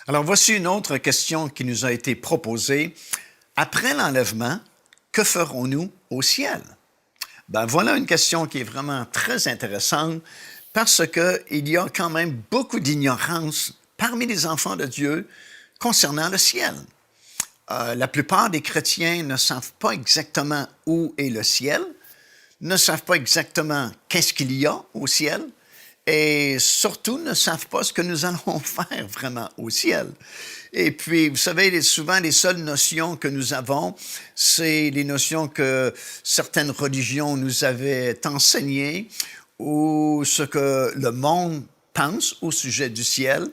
Alors, voici une autre question qui nous a été proposée. Après l'enlèvement, que ferons-nous au ciel? Ben, voilà une question qui est vraiment très intéressante parce qu'il y a quand même beaucoup d'ignorance parmi les enfants de Dieu concernant le ciel. La plupart des chrétiens ne savent pas exactement où est le ciel, ne savent pas exactement qu'est-ce qu'il y a au ciel, et surtout ne savent pas ce que nous allons faire vraiment au ciel. Et puis, vous savez, souvent, les seules notions que nous avons, c'est les notions que certaines religions nous avaient enseignées ou ce que le monde pense au sujet du ciel.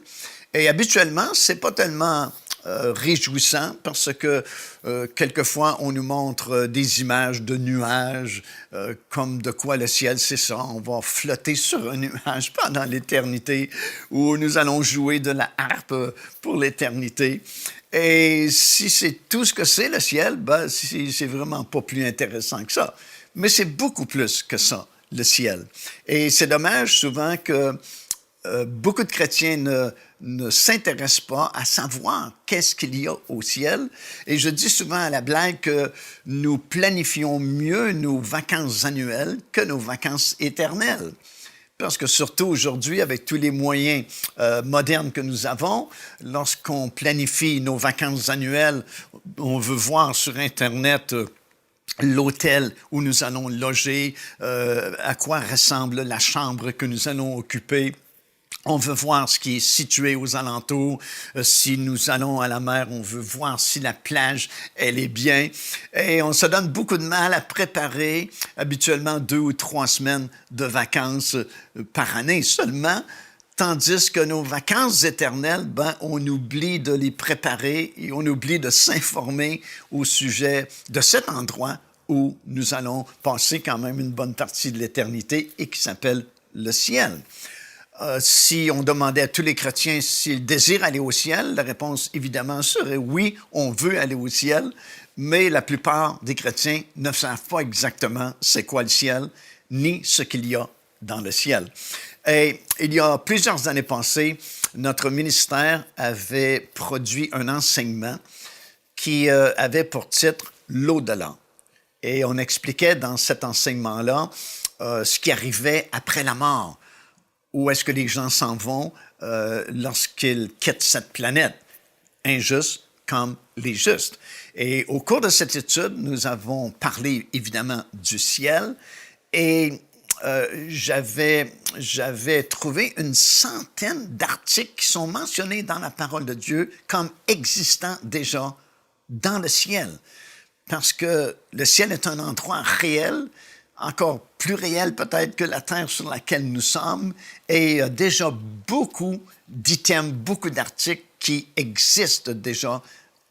Et habituellement, c'est pas tellement réjouissant parce que quelquefois on nous montre des images de nuages comme de quoi le ciel c'est ça, on va flotter sur un nuage pendant l'éternité ou nous allons jouer de la harpe pour l'éternité. Et si c'est tout ce que c'est le ciel, ben c'est vraiment pas plus intéressant que ça. Mais c'est beaucoup plus que ça, le ciel. Et c'est dommage souvent que beaucoup de chrétiens ne s'intéressent pas à savoir qu'est-ce qu'il y a au ciel. Et je dis souvent à la blague que nous planifions mieux nos vacances annuelles que nos vacances éternelles. Parce que surtout aujourd'hui, avec tous les moyens modernes que nous avons, lorsqu'on planifie nos vacances annuelles, on veut voir sur Internet l'hôtel où nous allons loger, à quoi ressemble la chambre que nous allons occuper. On veut voir ce qui est situé aux alentours. Si nous allons à la mer, on veut voir si la plage, elle est bien. Et on se donne beaucoup de mal à préparer habituellement 2 ou 3 semaines de vacances par année seulement. Tandis que nos vacances éternelles, ben, on oublie de les préparer et on oublie de s'informer au sujet de cet endroit où nous allons passer quand même une bonne partie de l'éternité et qui s'appelle le ciel. Si on demandait à tous les chrétiens s'ils désirent aller au ciel, la réponse évidemment serait oui, on veut aller au ciel, mais la plupart des chrétiens ne savent pas exactement c'est quoi le ciel, ni ce qu'il y a dans le ciel. Et il y a plusieurs années passées, notre ministère avait produit un enseignement qui avait pour titre « L'au-delà ». Et on expliquait dans cet enseignement-là ce qui arrivait après la mort. Où est-ce que les gens s'en vont lorsqu'ils quittent cette planète, injustes comme les justes. Et au cours de cette étude, nous avons parlé évidemment du ciel et j'avais trouvé une centaine d'articles qui sont mentionnés dans la parole de Dieu comme existant déjà dans le ciel. Parce que le ciel est un endroit réel, encore plus réel peut-être que la terre sur laquelle nous sommes, et il y a déjà beaucoup d'items, beaucoup d'articles qui existent déjà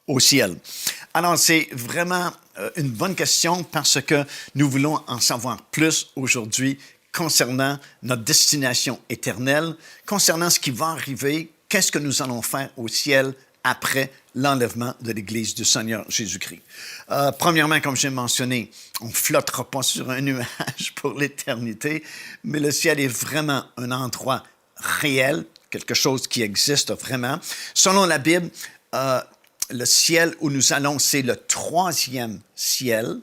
au ciel. Alors, c'est vraiment une bonne question parce que nous voulons en savoir plus aujourd'hui concernant notre destination éternelle, concernant ce qui va arriver, qu'est-ce que nous allons faire au ciel après l'enlèvement de l'Église du Seigneur Jésus-Christ. Premièrement, comme j'ai mentionné, on ne flottera pas sur un nuage pour l'éternité, mais le ciel est vraiment un endroit réel, quelque chose qui existe vraiment. Selon la Bible, le ciel où nous allons, c'est le 3e ciel.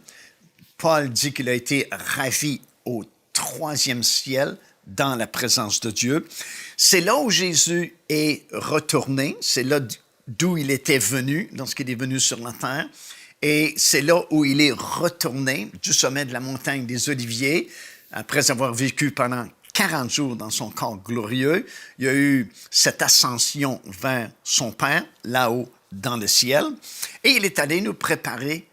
Paul dit qu'il a été ravi au 3e ciel dans la présence de Dieu. C'est là où Jésus est retourné, c'est là d'où il était venu lorsqu'il est venu sur la terre. Et c'est là où il est retourné du sommet de la montagne des Oliviers, après avoir vécu pendant 40 jours dans son corps glorieux. Il y a eu cette ascension vers son Père, là-haut dans le ciel. Et il est allé nous préparer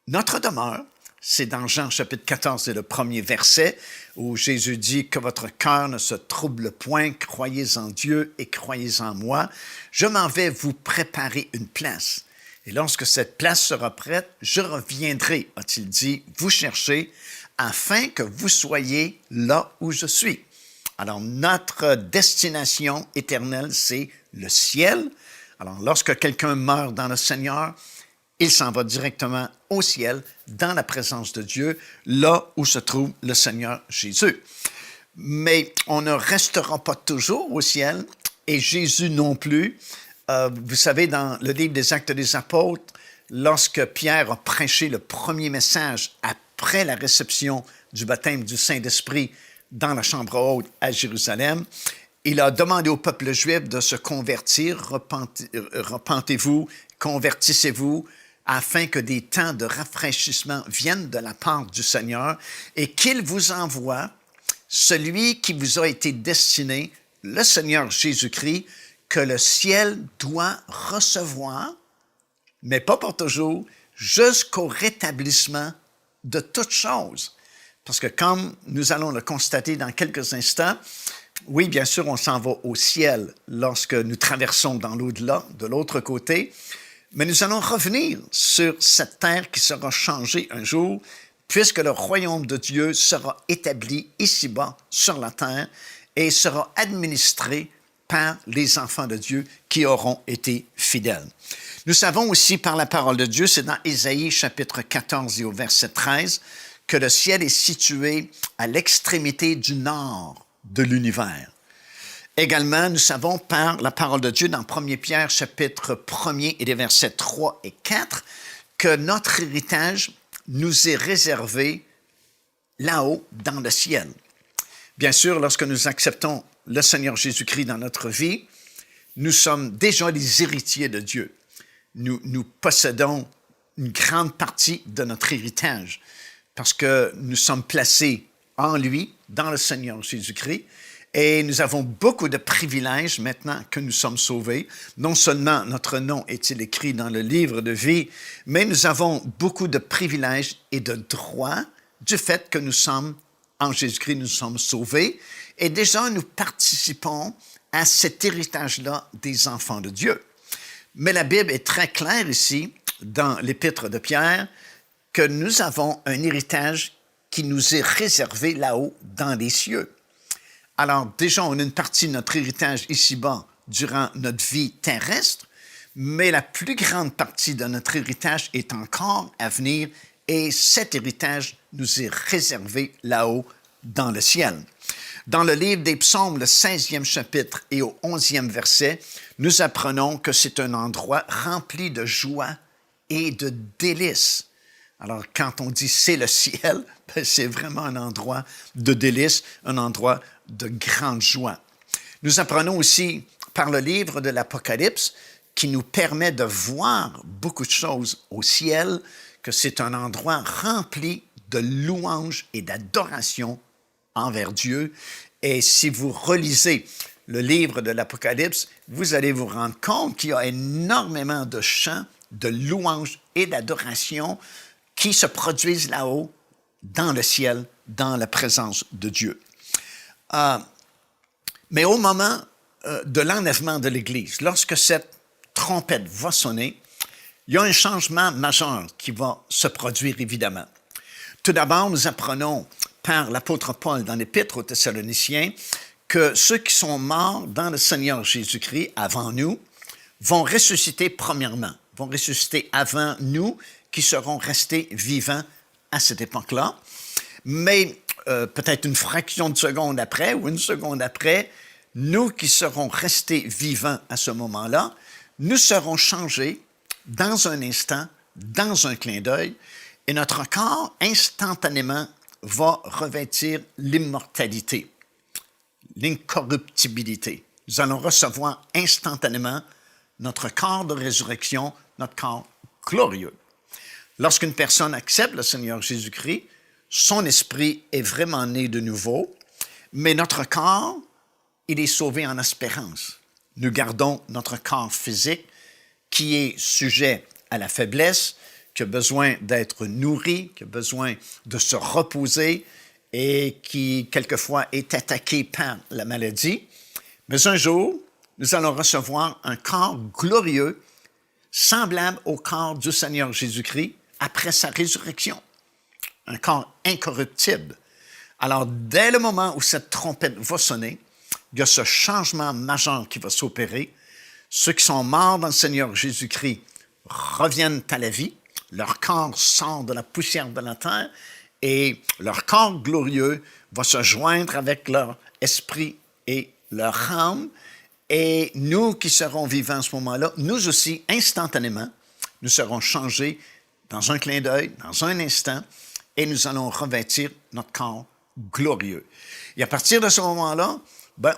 notre demeure. C'est dans Jean chapitre 14, c'est le premier verset où Jésus dit que votre cœur ne se trouble point, croyez en Dieu et croyez en moi. Je m'en vais vous préparer une place. Et lorsque cette place sera prête, je reviendrai, a-t-il dit, vous chercher afin que vous soyez là où je suis. Alors, notre destination éternelle, c'est le ciel. Alors, lorsque quelqu'un meurt dans le Seigneur, il s'en va directement au ciel, dans la présence de Dieu, là où se trouve le Seigneur Jésus. Mais on ne restera pas toujours au ciel, et Jésus non plus. Vous savez, dans le livre des Actes des Apôtres, lorsque Pierre a prêché le premier message après la réception du baptême du Saint-Esprit dans la chambre haute à Jérusalem, il a demandé au peuple juif de se convertir, repentez-vous, convertissez-vous, afin que des temps de rafraîchissement viennent de la part du Seigneur et qu'il vous envoie celui qui vous a été destiné, le Seigneur Jésus-Christ, que le ciel doit recevoir, mais pas pour toujours, jusqu'au rétablissement de toutes choses. Parce que comme nous allons le constater dans quelques instants, oui, bien sûr, on s'en va au ciel lorsque nous traversons dans l'au-delà, de l'autre côté, mais nous allons revenir sur cette terre qui sera changée un jour, puisque le royaume de Dieu sera établi ici-bas sur la terre et sera administré par les enfants de Dieu qui auront été fidèles. Nous savons aussi par la parole de Dieu, c'est dans Ésaïe chapitre 14 et au verset 13, que le ciel est situé à l'extrémité du nord de l'univers. Également, nous savons par la parole de Dieu dans 1 Pierre chapitre 1er et les versets 3 et 4 que notre héritage nous est réservé là-haut dans le ciel. Bien sûr, lorsque nous acceptons le Seigneur Jésus-Christ dans notre vie, nous sommes déjà les héritiers de Dieu. Nous possédons une grande partie de notre héritage parce que nous sommes placés en lui, dans le Seigneur Jésus-Christ, et nous avons beaucoup de privilèges maintenant que nous sommes sauvés. Non seulement notre nom est-il écrit dans le livre de vie, mais nous avons beaucoup de privilèges et de droits du fait que nous sommes en Jésus-Christ, nous sommes sauvés, et déjà nous participons à cet héritage-là des enfants de Dieu. Mais la Bible est très claire ici, dans l'Épître de Pierre, que nous avons un héritage qui nous est réservé là-haut dans les cieux. Alors déjà, on a une partie de notre héritage ici-bas durant notre vie terrestre, mais la plus grande partie de notre héritage est encore à venir et cet héritage nous est réservé là-haut dans le ciel. Dans le livre des Psaumes, le 16e chapitre et au 11e verset, nous apprenons que c'est un endroit rempli de joie et de délices. Alors, quand on dit c'est le ciel, c'est vraiment un endroit de délices, un endroit de grande joie. Nous apprenons aussi par le livre de l'Apocalypse qui nous permet de voir beaucoup de choses au ciel, que c'est un endroit rempli de louanges et d'adoration envers Dieu. Et si vous relisez le livre de l'Apocalypse, vous allez vous rendre compte qu'il y a énormément de chants, de louanges et d'adoration qui se produisent là-haut, dans le ciel, dans la présence de Dieu. Mais au moment de l'enlèvement de l'Église, lorsque cette trompette va sonner, il y a un changement majeur qui va se produire évidemment. Tout d'abord, nous apprenons par l'apôtre Paul dans l'Épître aux Thessaloniciens que ceux qui sont morts dans le Seigneur Jésus-Christ avant nous vont ressusciter premièrement, vont ressusciter avant nous qui seront restés vivants à cette époque-là. Mais peut-être une fraction de seconde après ou une seconde après, nous qui serons restés vivants à ce moment-là, nous serons changés dans un instant, dans un clin d'œil, et notre corps instantanément va revêtir l'immortalité, l'incorruptibilité. Nous allons recevoir instantanément notre corps de résurrection, notre corps glorieux. Lorsqu'une personne accepte le Seigneur Jésus-Christ, son esprit est vraiment né de nouveau, mais notre corps, il est sauvé en espérance. Nous gardons notre corps physique qui est sujet à la faiblesse, qui a besoin d'être nourri, qui a besoin de se reposer et qui, quelquefois, est attaqué par la maladie. Mais un jour, nous allons recevoir un corps glorieux, semblable au corps du Seigneur Jésus-Christ après sa résurrection. Un corps incorruptible. Alors, dès le moment où cette trompette va sonner, il y a ce changement majeur qui va s'opérer. Ceux qui sont morts dans le Seigneur Jésus-Christ reviennent à la vie. Leur corps sort de la poussière de la terre et leur corps glorieux va se joindre avec leur esprit et leur âme Et nous qui serons vivants à ce moment-là, nous aussi, instantanément, nous serons changés dans un clin d'œil, dans un instant, et nous allons revêtir notre corps glorieux. Et à partir de ce moment-là,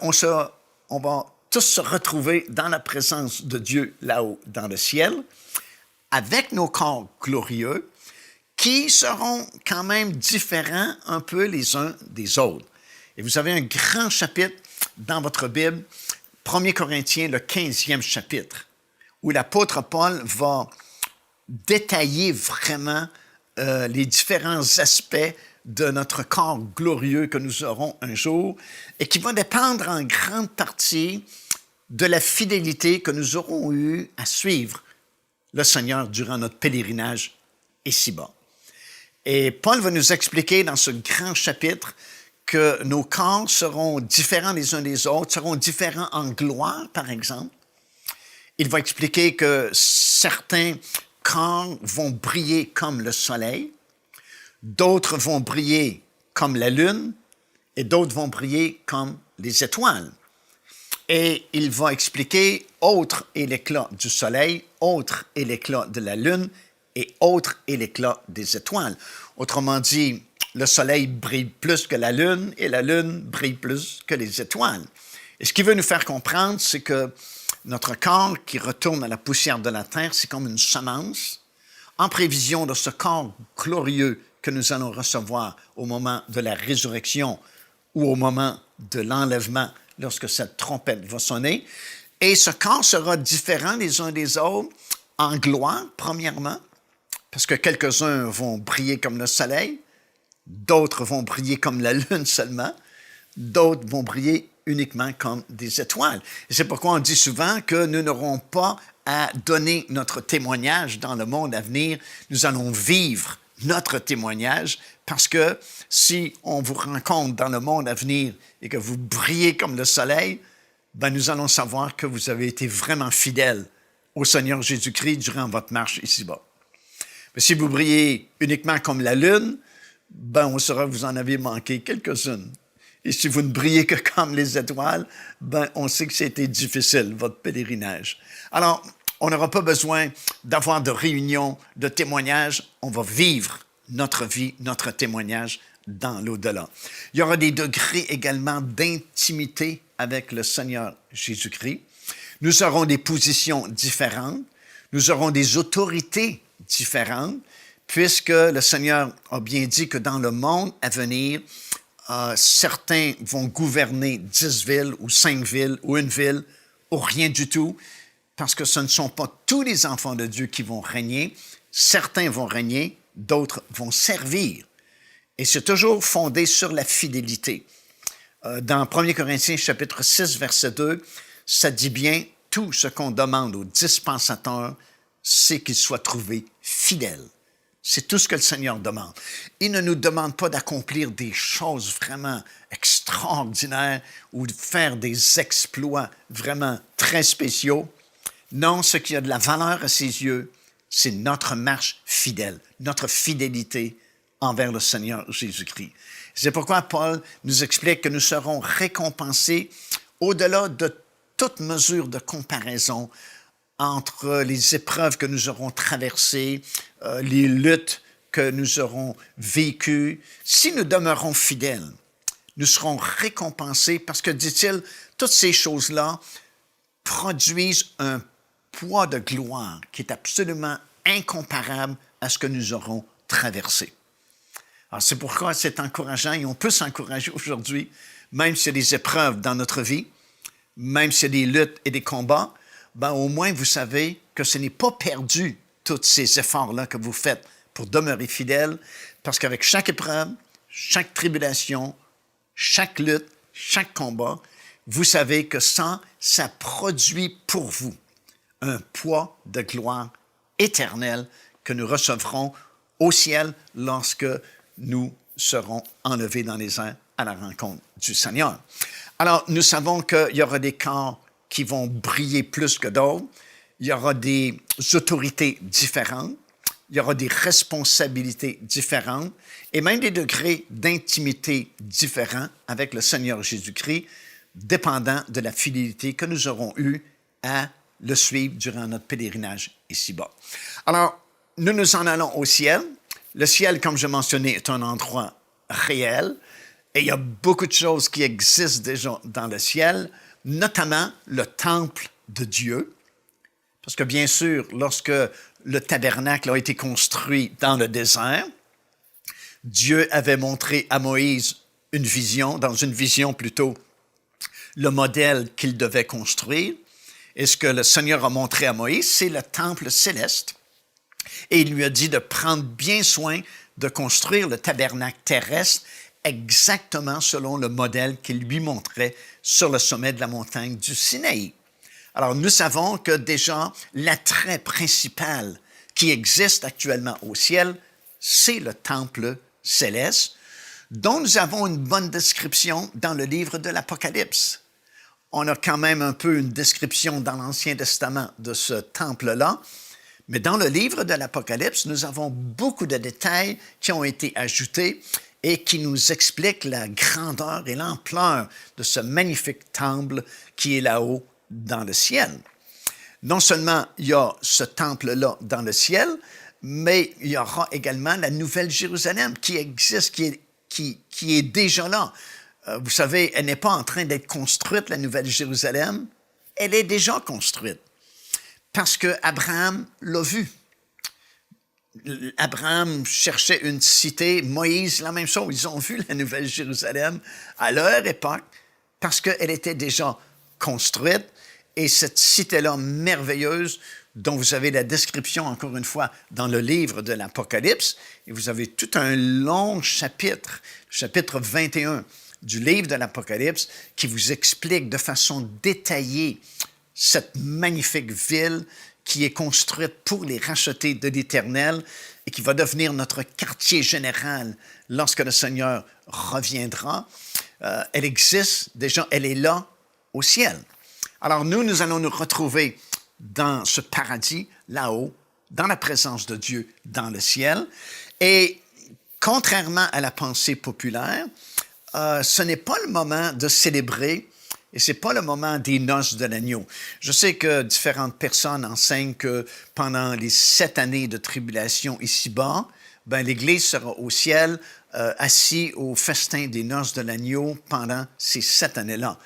on va tous se retrouver dans la présence de Dieu là-haut, dans le ciel, avec nos corps glorieux, qui seront quand même différents un peu les uns des autres. Et vous avez un grand chapitre dans votre Bible, 1 Corinthiens, le 15e chapitre, où l'apôtre Paul va détailler vraiment les différents aspects de notre corps glorieux que nous aurons un jour et qui va dépendre en grande partie de la fidélité que nous aurons eue à suivre le Seigneur durant notre pèlerinage ici-bas. Et Paul va nous expliquer dans ce grand chapitre que nos corps seront différents les uns des autres, seront différents en gloire, par exemple. Il va expliquer que certains corps vont briller comme le soleil, d'autres vont briller comme la lune et d'autres vont briller comme les étoiles. Et il va expliquer autre est l'éclat du soleil, autre est l'éclat de la lune et autre est l'éclat des étoiles. Autrement dit, le soleil brille plus que la lune et la lune brille plus que les étoiles. Et ce qu'il veut nous faire comprendre, c'est que notre corps qui retourne à la poussière de la terre, c'est comme une semence en prévision de ce corps glorieux que nous allons recevoir au moment de la résurrection ou au moment de l'enlèvement lorsque cette trompette va sonner. Et ce corps sera différent les uns des autres en gloire, premièrement, parce que quelques-uns vont briller comme le soleil, d'autres vont briller comme la lune seulement, d'autres vont briller uniquement comme des étoiles. Et c'est pourquoi on dit souvent que nous n'aurons pas à donner notre témoignage dans le monde à venir. Nous allons vivre notre témoignage parce que si on vous rencontre dans le monde à venir et que vous brillez comme le soleil, nous allons savoir que vous avez été vraiment fidèle au Seigneur Jésus-Christ durant votre marche ici-bas. Mais si vous brillez uniquement comme la lune, on saura que vous en avez manqué quelques-unes. Et si vous ne brillez que comme les étoiles, on sait que c'était difficile, votre pèlerinage. Alors, on n'aura pas besoin d'avoir de réunions, de témoignages. On va vivre notre vie, notre témoignage dans l'au-delà. Il y aura des degrés également d'intimité avec le Seigneur Jésus-Christ. Nous aurons des positions différentes. Nous aurons des autorités différentes, puisque le Seigneur a bien dit que dans le monde à venir, certains vont gouverner 10 villes ou 5 villes ou une ville ou rien du tout, parce que ce ne sont pas tous les enfants de Dieu qui vont régner. Certains vont régner, d'autres vont servir. Et c'est toujours fondé sur la fidélité. Dans 1 Corinthiens chapitre 6, verset 2, ça dit bien, tout ce qu'on demande aux dispensateurs, c'est qu'ils soient trouvés fidèles. C'est tout ce que le Seigneur demande. Il ne nous demande pas d'accomplir des choses vraiment extraordinaires ou de faire des exploits vraiment très spéciaux. Non, ce qui a de la valeur à ses yeux, c'est notre marche fidèle, notre fidélité envers le Seigneur Jésus-Christ. C'est pourquoi Paul nous explique que nous serons récompensés au-delà de toute mesure de comparaison entre les épreuves que nous aurons traversées, les luttes que nous aurons vécues. Si nous demeurons fidèles, nous serons récompensés parce que, dit-il, toutes ces choses-là produisent un poids de gloire qui est absolument incomparable à ce que nous aurons traversé. Alors, c'est pourquoi c'est encourageant et on peut s'encourager aujourd'hui, même s'il y a des épreuves dans notre vie, même s'il y a des luttes et des combats, au moins vous savez que ce n'est pas perdu, tous ces efforts-là que vous faites pour demeurer fidèle, parce qu'avec chaque épreuve, chaque tribulation, chaque lutte, chaque combat, vous savez que ça produit pour vous un poids de gloire éternelle que nous recevrons au ciel lorsque nous serons enlevés dans les airs à la rencontre du Seigneur. Alors, nous savons qu'il y aura des corps qui vont briller plus que d'autres. Il y aura des autorités différentes. Il y aura des responsabilités différentes et même des degrés d'intimité différents avec le Seigneur Jésus-Christ. dépendant de la fidélité que nous aurons eue à le suivre durant notre pèlerinage ici-bas. Alors, nous nous en allons au ciel. Le ciel, comme je mentionnais, est un endroit réel et il y a beaucoup de choses qui existent déjà dans le ciel, notamment le temple de Dieu. Parce que bien sûr, lorsque le tabernacle a été construit dans le désert, Dieu avait montré à Moïse une vision, dans une vision plutôt, le modèle qu'il devait construire. Et ce que le Seigneur a montré à Moïse, c'est le temple céleste. Et il lui a dit de prendre bien soin de construire le tabernacle terrestre exactement selon le modèle qu'il lui montrait sur le sommet de la montagne du Sinaï. Alors, nous savons que déjà, l'attrait principal qui existe actuellement au ciel, c'est le temple céleste, dont nous avons une bonne description dans le livre de l'Apocalypse. On a quand même un peu une description dans l'Ancien Testament de ce temple-là, mais dans le livre de l'Apocalypse, nous avons beaucoup de détails qui ont été ajoutés et qui nous expliquent la grandeur et l'ampleur de ce magnifique temple qui est là-haut dans le ciel. Non seulement il y a ce temple-là dans le ciel, mais il y aura également la Nouvelle Jérusalem qui existe, qui est déjà là. Vous savez, elle n'est pas en train d'être construite, la Nouvelle Jérusalem. Elle est déjà construite parce que Abraham l'a vue. Abraham cherchait une cité, Moïse, la même chose. Ils ont vu la Nouvelle Jérusalem à leur époque parce qu'elle était déjà construite. Et cette cité-là merveilleuse, dont vous avez la description, encore une fois, dans le livre de l'Apocalypse, et vous avez tout un long chapitre, chapitre 21 du livre de l'Apocalypse, qui vous explique de façon détaillée cette magnifique ville qui est construite pour les racheter de l'Éternel et qui va devenir notre quartier général lorsque le Seigneur reviendra. Elle existe déjà, elle est là au ciel. Alors nous allons nous retrouver dans ce paradis, là-haut, dans la présence de Dieu, dans le ciel. Et contrairement à la pensée populaire, ce n'est pas le moment de célébrer et ce n'est pas le moment des noces de l'agneau. Je sais que différentes personnes enseignent que pendant les 7 années de tribulation ici-bas, l'Église sera au ciel, assis au festin des noces de l'agneau pendant ces 7 années-là.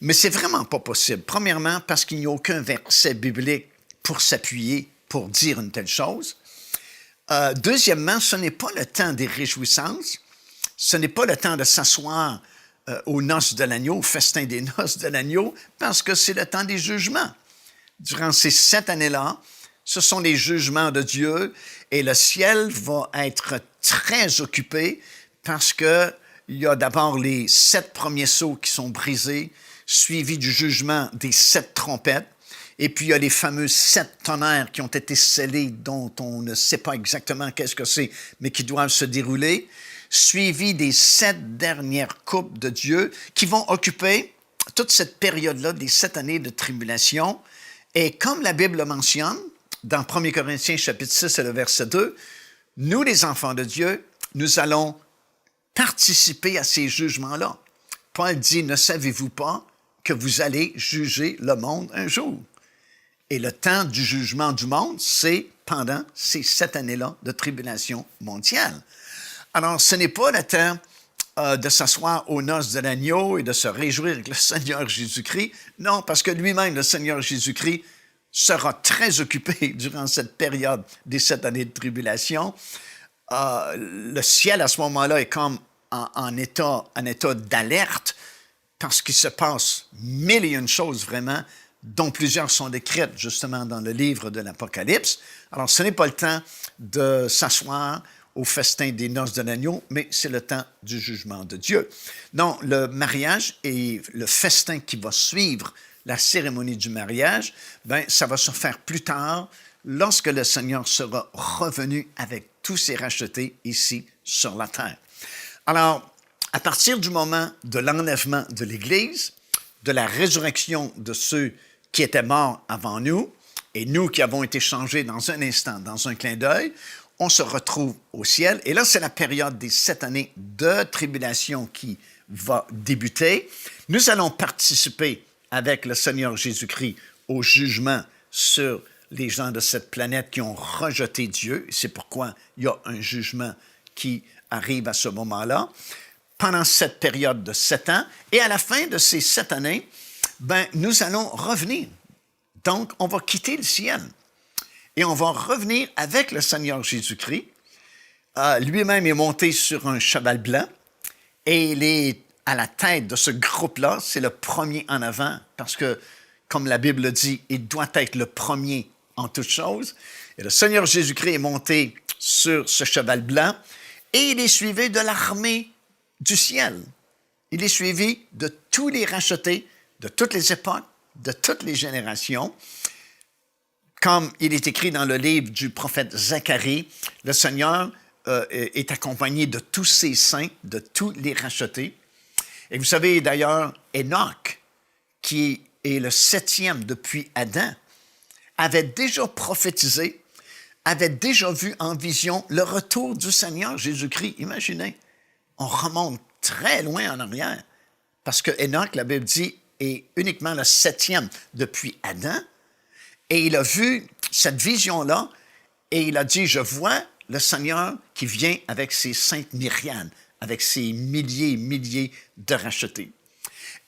Mais c'est vraiment pas possible. Premièrement, parce qu'il n'y a aucun verset biblique pour s'appuyer, pour dire une telle chose. Deuxièmement, ce n'est pas le temps des réjouissances. Ce n'est pas le temps de s'asseoir aux noces de l'agneau, au festin des noces de l'agneau, parce que c'est le temps des jugements. Durant ces 7 années-là, ce sont les jugements de Dieu et le ciel va être très occupé parce qu'il y a d'abord les 7 premiers sceaux qui sont brisés, suivi du jugement des 7 trompettes. Et puis, il y a les fameux 7 tonnerres qui ont été scellés, dont on ne sait pas exactement qu'est-ce que c'est, mais qui doivent se dérouler, suivi des 7 dernières coupes de Dieu qui vont occuper toute cette période-là des 7 années de tribulation. Et comme la Bible le mentionne, dans 1 Corinthiens chapitre 6 et le verset 2, nous, les enfants de Dieu, nous allons participer à ces jugements-là. Paul dit, ne savez-vous pas que vous allez juger le monde un jour? Et le temps du jugement du monde, c'est pendant ces 7 années-là de tribulation mondiale. Alors, ce n'est pas le temps de s'asseoir aux noces de l'agneau et de se réjouir avec le Seigneur Jésus-Christ. Non, parce que lui-même, le Seigneur Jésus-Christ, sera très occupé durant cette période des 7 années de tribulation. Le ciel, à ce moment-là, est comme en état d'alerte parce qu'il se passe 1001 choses vraiment, dont plusieurs sont décrites justement dans le livre de l'Apocalypse. Alors, ce n'est pas le temps de s'asseoir au festin des noces de l'agneau, mais c'est le temps du jugement de Dieu. Donc, le mariage et le festin qui va suivre la cérémonie du mariage, ça va se faire plus tard, lorsque le Seigneur sera revenu avec tous ses rachetés ici sur la terre. Alors, à partir du moment de l'enlèvement de l'Église, de la résurrection de ceux qui étaient morts avant nous, et nous qui avons été changés dans un instant, dans un clin d'œil, on se retrouve au ciel. Et là, c'est la période des 7 années de tribulation qui va débuter. Nous allons participer avec le Seigneur Jésus-Christ au jugement sur les gens de cette planète qui ont rejeté Dieu. C'est pourquoi il y a un jugement qui arrive à ce moment-là, pendant cette période de 7 ans. Et à la fin de ces 7 années, nous allons revenir. Donc, on va quitter le ciel et on va revenir avec le Seigneur Jésus-Christ. Lui-même est monté sur un cheval blanc et il est à la tête de ce groupe-là. C'est le premier en avant parce que, comme la Bible dit, il doit être le premier en toutes choses. Et le Seigneur Jésus-Christ est monté sur ce cheval blanc et il est suivi de l'armée du ciel. Il est suivi de tous les rachetés, de toutes les époques, de toutes les générations. Comme il est écrit dans le livre du prophète Zacharie, le Seigneur est accompagné de tous ses saints, de tous les rachetés. Et vous savez d'ailleurs, Enoch, qui est le 7e depuis Adam, avait déjà prophétisé, avait déjà vu en vision le retour du Seigneur Jésus-Christ. Imaginez, on remonte très loin en arrière, parce que Enoch, la Bible dit, est uniquement le 7e depuis Adam, et il a vu cette vision-là, et il a dit, je vois le Seigneur qui vient avec ses saintes myriades, avec ses milliers et milliers de rachetés.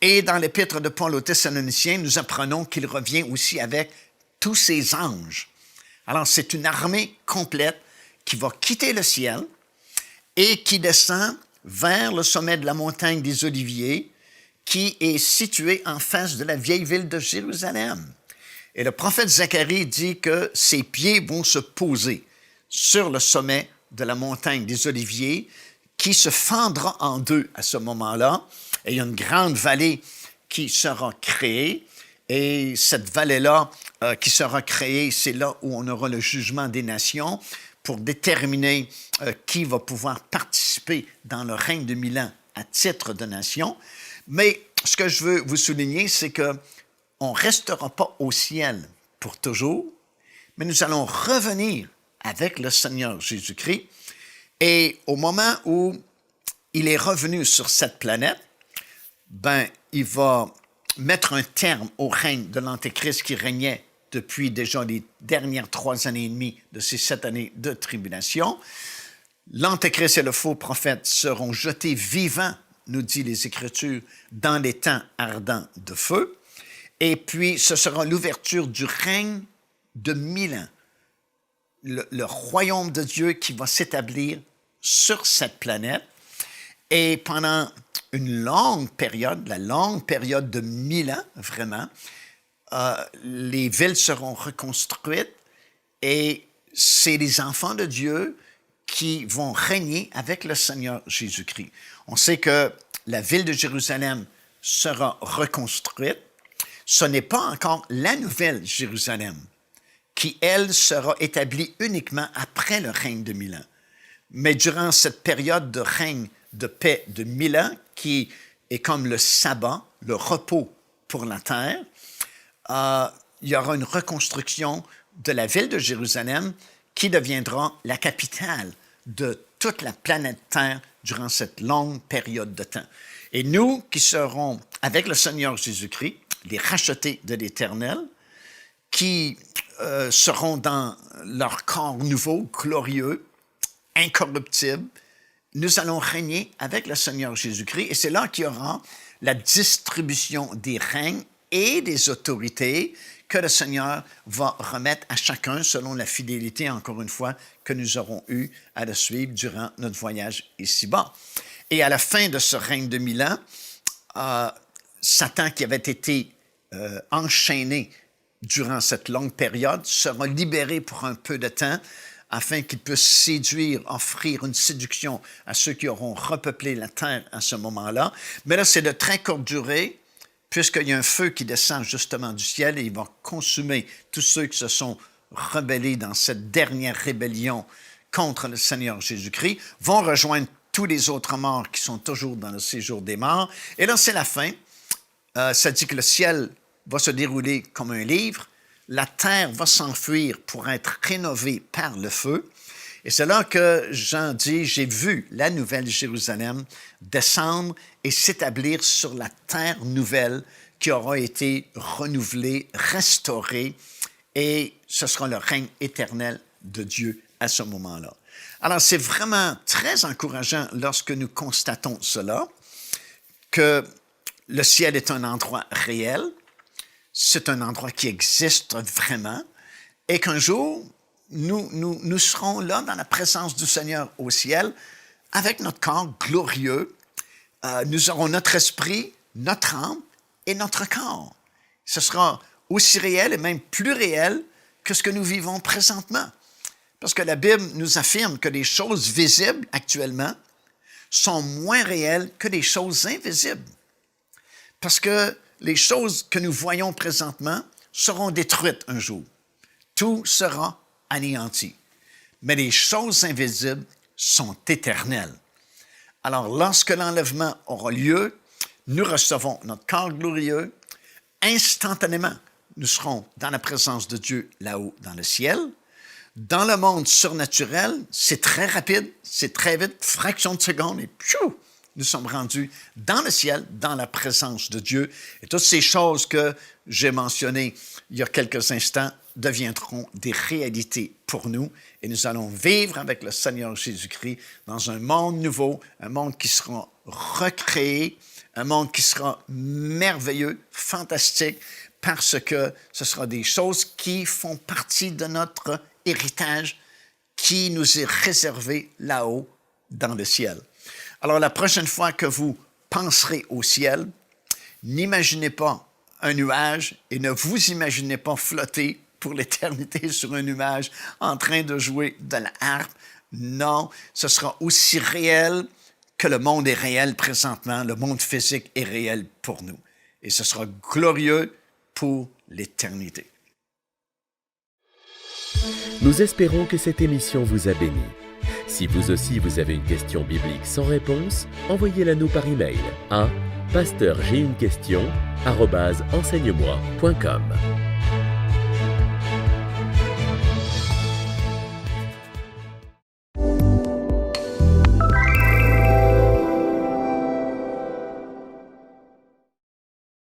Et dans l'épître de Paul aux Thessaloniciens, nous apprenons qu'il revient aussi avec tous ses anges. Alors, c'est une armée complète qui va quitter le ciel et qui descend vers le sommet de la montagne des Oliviers, qui est située en face de la vieille ville de Jérusalem. Et le prophète Zacharie dit que ses pieds vont se poser sur le sommet de la montagne des Oliviers, qui se fendra en deux à ce moment-là. Et il y a une grande vallée qui sera créée. Et cette vallée-là qui sera créée, c'est là où on aura le jugement des nations pour déterminer qui va pouvoir participer dans le règne de 1000 ans à titre de nation. Mais ce que je veux vous souligner, c'est qu'on ne restera pas au ciel pour toujours, mais nous allons revenir avec le Seigneur Jésus-Christ. Et au moment où il est revenu sur cette planète, il va mettre un terme au règne de l'Antéchrist qui régnait depuis déjà les dernières 3 années et demie de ces 7 années de tribulation. L'Antéchrist et le faux prophète seront jetés vivants, nous dit les Écritures, dans les temps ardents de feu. Et puis, ce sera l'ouverture du règne de 1000 ans. Le royaume de Dieu qui va s'établir sur cette planète. Et pendant une longue période, la longue période de 1000 ans, vraiment, les villes seront reconstruites et c'est les enfants de Dieu qui vont régner avec le Seigneur Jésus-Christ. On sait que la ville de Jérusalem sera reconstruite. Ce n'est pas encore la nouvelle Jérusalem qui, elle, sera établie uniquement après le règne de 1000 ans. Mais durant cette période de règne de paix de 1000 ans, qui est comme le sabbat, le repos pour la terre, il y aura une reconstruction de la ville de Jérusalem qui deviendra la capitale de toute la planète Terre durant cette longue période de temps. Et nous qui serons avec le Seigneur Jésus-Christ, les rachetés de l'Éternel, qui seront dans leur corps nouveau, glorieux, incorruptible, nous allons régner avec le Seigneur Jésus-Christ et c'est là qu'il y aura la distribution des règnes et des autorités que le Seigneur va remettre à chacun selon la fidélité, encore une fois, que nous aurons eu à le suivre durant notre voyage ici-bas. Et à la fin de ce règne de 1000 ans, Satan qui avait été enchaîné durant cette longue période sera libéré pour un peu de temps afin qu'il puisse séduire, offrir une séduction à ceux qui auront repeuplé la terre à ce moment-là. Mais là, c'est de très courte durée, puisqu'il y a un feu qui descend justement du ciel et il va consumer tous ceux qui se sont rebellés dans cette dernière rébellion contre le Seigneur Jésus-Christ, vont rejoindre tous les autres morts qui sont toujours dans le séjour des morts. Et là, c'est la fin. Ça dit que le ciel va se dérouler comme un livre. La terre va s'enfuir pour être rénovée par le feu. Et c'est là que Jean dit, j'ai vu la nouvelle Jérusalem descendre et s'établir sur la terre nouvelle qui aura été renouvelée, restaurée, et ce sera le règne éternel de Dieu à ce moment-là. Alors, c'est vraiment très encourageant lorsque nous constatons cela, que le ciel est un endroit réel, c'est un endroit qui existe vraiment, et qu'un jour, nous serons là dans la présence du Seigneur au ciel, avec notre corps glorieux. Nous aurons notre esprit, notre âme et notre corps. Ce sera aussi réel et même plus réel que ce que nous vivons présentement. Parce que la Bible nous affirme que les choses visibles actuellement sont moins réelles que les choses invisibles. Parce que les choses que nous voyons présentement seront détruites un jour. Tout sera anéanti. Mais les choses invisibles sont éternelles. Alors, lorsque l'enlèvement aura lieu, nous recevons notre corps glorieux. Instantanément, nous serons dans la présence de Dieu là-haut dans le ciel. Dans le monde surnaturel, c'est très rapide, c'est très vite, fraction de seconde, et pfiou, nous sommes rendus dans le ciel, dans la présence de Dieu. Et toutes ces choses que j'ai mentionnées il y a quelques instants deviendront des réalités pour nous. Et nous allons vivre avec le Seigneur Jésus-Christ dans un monde nouveau, un monde qui sera recréé, un monde qui sera merveilleux, fantastique, parce que ce sera des choses qui font partie de notre héritage qui nous est réservé là-haut dans le ciel. Alors, la prochaine fois que vous penserez au ciel, n'imaginez pas un nuage et ne vous imaginez pas flotter pour l'éternité sur un nuage en train de jouer de la harpe. Non, ce sera aussi réel que le monde est réel présentement. Le monde physique est réel pour nous. Et ce sera glorieux pour l'éternité. Nous espérons que cette émission vous a béni. Si vous aussi vous avez une question biblique sans réponse, envoyez-la nous par email à pasteurj'aiunequestion@enseigne-moi.com.